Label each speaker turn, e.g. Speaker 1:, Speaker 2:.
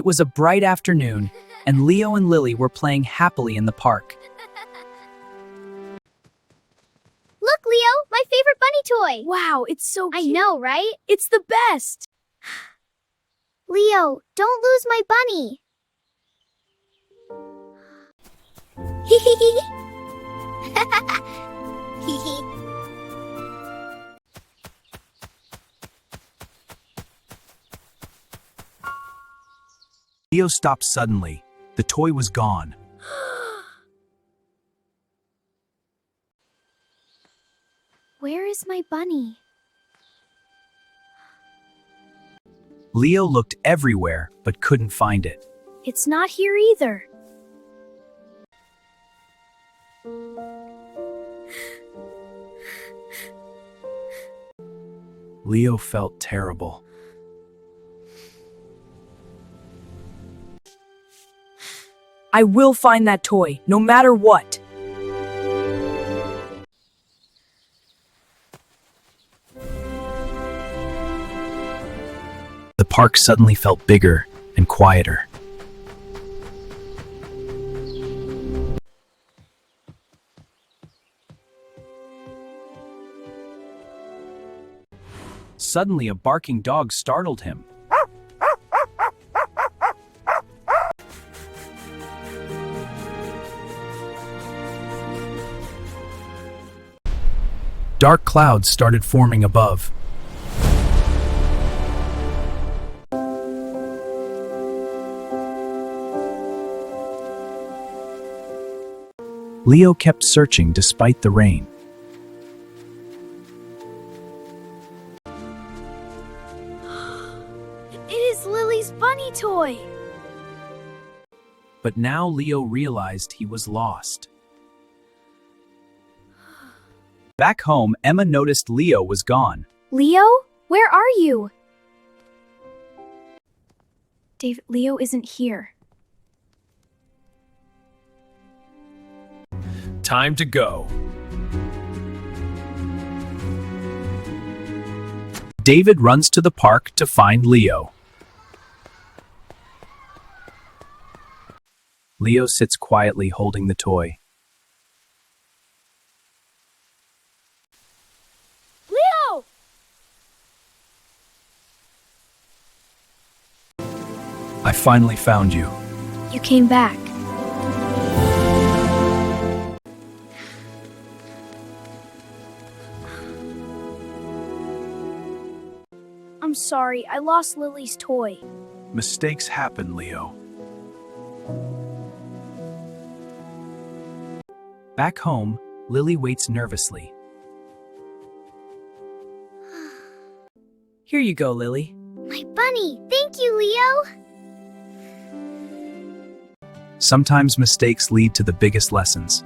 Speaker 1: It was a bright afternoon, and Leo and Lily were playing happily in the park.
Speaker 2: Look, Leo, my favorite bunny toy.
Speaker 3: Wow, it's so cute.
Speaker 2: I know, right?
Speaker 3: It's the best.
Speaker 2: Leo, don't lose my bunny.
Speaker 1: Leo stopped suddenly. The toy was gone.
Speaker 2: Where is my bunny?
Speaker 1: Leo looked everywhere, but couldn't find it.
Speaker 3: It's not here either.
Speaker 1: Leo felt terrible.
Speaker 3: I will find that toy, no matter what.
Speaker 1: The park suddenly felt bigger and quieter. Suddenly, a barking dog startled him. Dark clouds started forming above. Leo kept searching despite the rain.
Speaker 3: It is Lily's bunny toy.
Speaker 1: But now Leo realized he was lost. Back home, Emma noticed Leo was gone.
Speaker 3: Leo, where are you? Dave, Leo isn't here.
Speaker 1: Time to go. David runs to the park to find Leo. Leo sits quietly holding the toy.
Speaker 3: Leo!
Speaker 1: I finally found you.
Speaker 3: You came back. I'm sorry, I lost Lily's toy.
Speaker 1: Mistakes happen, Leo. Back home, Lily waits nervously. Here you go, Lily.
Speaker 2: My bunny. Thank you, Leo.
Speaker 1: Sometimes mistakes lead to the biggest lessons.